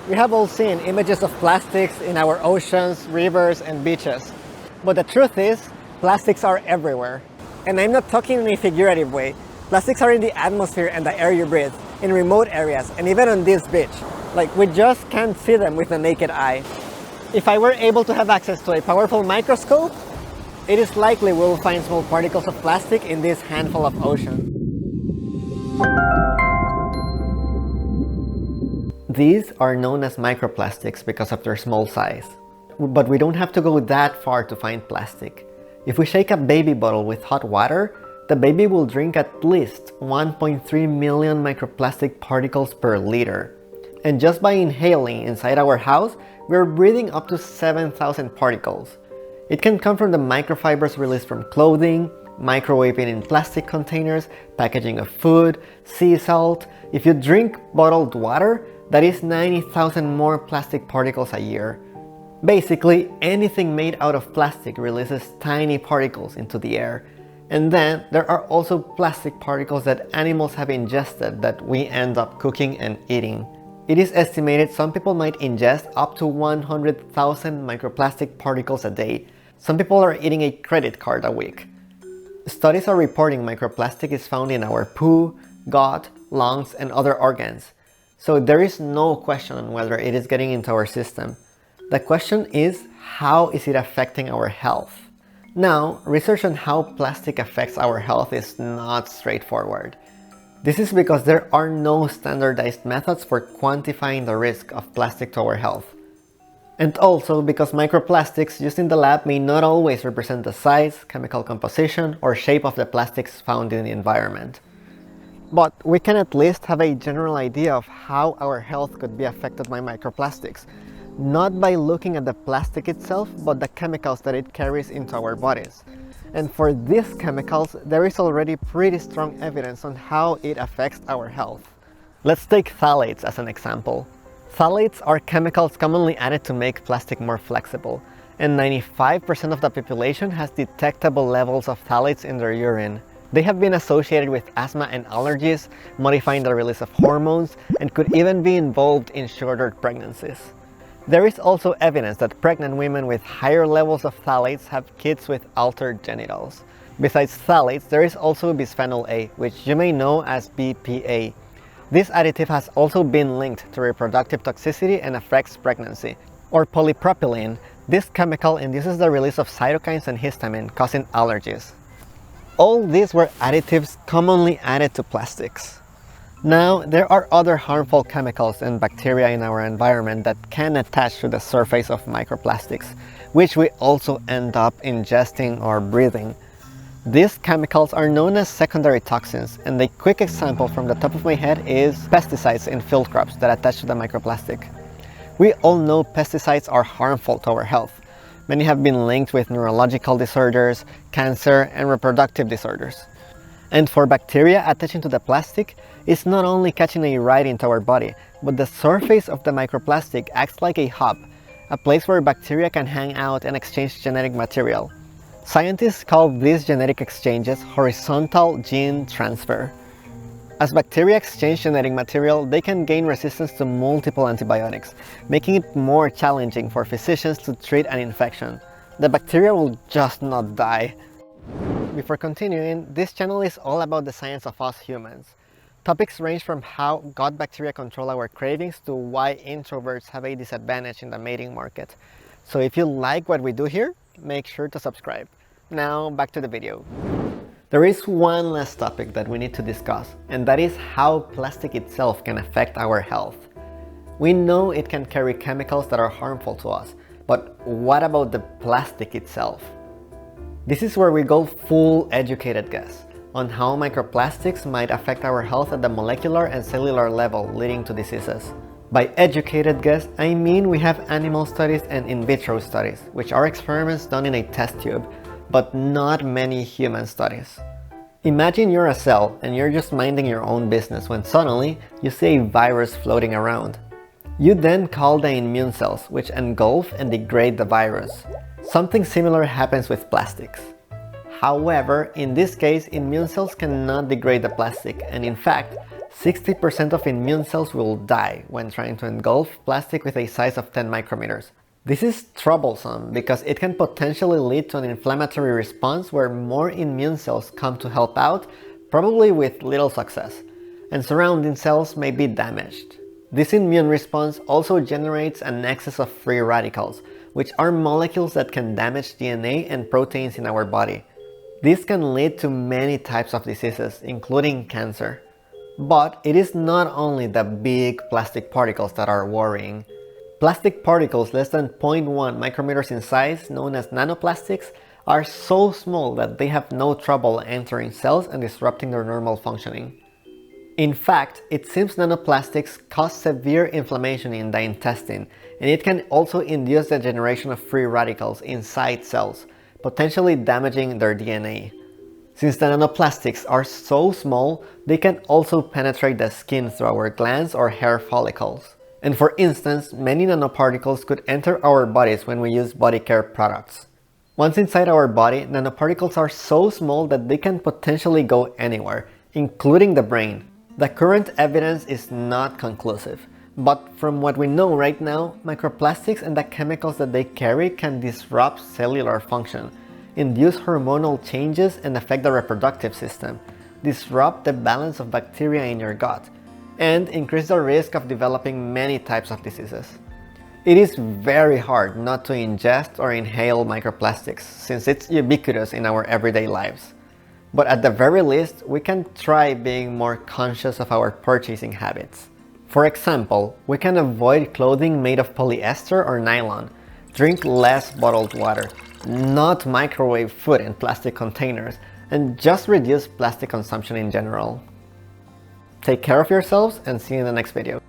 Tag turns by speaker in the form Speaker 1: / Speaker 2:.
Speaker 1: We have all seen images of plastics in our oceans, rivers, and beaches. But the truth is, plastics are everywhere. And I'm not talking in a figurative way. Plastics are in the atmosphere and the air you breathe, in remote areas, and even on this beach. Like, we just can't see them with the naked eye. If I were able to have access to a powerful microscope, it is likely we will find small particles of plastic in this handful of ocean. These are known as microplastics because of their small size. But we don't have to go that far to find plastic. If we shake a baby bottle with hot water, the baby will drink at least 1.3 million microplastic particles per liter. And just by inhaling inside our house, we're breathing up to 7,000 particles. It can come from the microfibers released from clothing, microwaving in plastic containers, packaging of food, sea salt. If you drink bottled water, that is 90,000 more plastic particles a year. Basically, anything made out of plastic releases tiny particles into the air. And then there are also plastic particles that animals have ingested that we end up cooking and eating. It is estimated some people might ingest up to 100,000 microplastic particles a day. Some people are eating a credit card a week. Studies are reporting microplastic is found in our poo, gut, lungs, and other organs. So there is no question on whether it is getting into our system. The question is, how is it affecting our health? Now, research on how plastic affects our health is not straightforward. This is because there are no standardized methods for quantifying the risk of plastic to our health. And also because microplastics used in the lab may not always represent the size, chemical composition, or shape of the plastics found in the environment. But we can at least have a general idea of how our health could be affected by microplastics, not by looking at the plastic itself, but the chemicals that it carries into our bodies. And for these chemicals, there is already pretty strong evidence on how it affects our health. Let's take phthalates as an example. Phthalates are chemicals commonly added to make plastic more flexible, and 95% of the population has detectable levels of phthalates in their urine. They have been associated with asthma and allergies, modifying the release of hormones, and could even be involved in shorter pregnancies. There is also evidence that pregnant women with higher levels of phthalates have kids with altered genitals. Besides phthalates, there is also bisphenol A, which you may know as BPA. This additive has also been linked to reproductive toxicity and affects pregnancy. Or polypropylene, this chemical induces the release of cytokines and histamine, causing allergies. All these were additives commonly added to plastics. Now, there are other harmful chemicals and bacteria in our environment that can attach to the surface of microplastics, which we also end up ingesting or breathing. These chemicals are known as secondary toxins, and a quick example from the top of my head is pesticides in field crops that attach to the microplastic. We all know pesticides are harmful to our health. Many have been linked with neurological disorders, cancer, and reproductive disorders. And for bacteria attaching to the plastic, it's not only catching a ride into our body, but the surface of the microplastic acts like a hub, a place where bacteria can hang out and exchange genetic material. Scientists call these genetic exchanges horizontal gene transfer. As bacteria exchange genetic material, they can gain resistance to multiple antibiotics, making it more challenging for physicians to treat an infection. The bacteria will just not die. Before continuing, this channel is all about the science of us humans. Topics range from how gut bacteria control our cravings to why introverts have a disadvantage in the mating market. So if you like what we do here, make sure to subscribe. Now back to the video. There is one last topic that we need to discuss, and that is how plastic itself can affect our health. We know it can carry chemicals that are harmful to us, but what about the plastic itself? This is where we go full educated guess on how microplastics might affect our health at the molecular and cellular level, leading to diseases. By educated guess, I mean we have animal studies and in vitro studies, which are experiments done in a test tube, but not many human studies. Imagine you're a cell and you're just minding your own business when suddenly you see a virus floating around. You then call the immune cells, which engulf and degrade the virus. Something similar happens with plastics. However, in this case, immune cells cannot degrade the plastic, and in fact, 60% of immune cells will die when trying to engulf plastic with a size of 10 micrometers. This is troublesome because it can potentially lead to an inflammatory response where more immune cells come to help out, probably with little success, and surrounding cells may be damaged. This immune response also generates an excess of free radicals, which are molecules that can damage DNA and proteins in our body. This can lead to many types of diseases, including cancer. But it is not only the big plastic particles that are worrying. Plastic particles less than 0.1 micrometers in size, known as nanoplastics, are so small that they have no trouble entering cells and disrupting their normal functioning. In fact, it seems nanoplastics cause severe inflammation in the intestine, and it can also induce the generation of free radicals inside cells, potentially damaging their DNA. Since the nanoplastics are so small, they can also penetrate the skin through our glands or hair follicles. And for instance, many nanoparticles could enter our bodies when we use body care products. Once inside our body, nanoparticles are so small that they can potentially go anywhere, including the brain. The current evidence is not conclusive, but from what we know right now, microplastics and the chemicals that they carry can disrupt cellular function, induce hormonal changes and affect the reproductive system, disrupt the balance of bacteria in your gut, and increase the risk of developing many types of diseases. It is very hard not to ingest or inhale microplastics since it's ubiquitous in our everyday lives. But at the very least, we can try being more conscious of our purchasing habits. For example, we can avoid clothing made of polyester or nylon, drink less bottled water, not microwave food in plastic containers, and just reduce plastic consumption in general. Take care of yourselves and see you in the next video.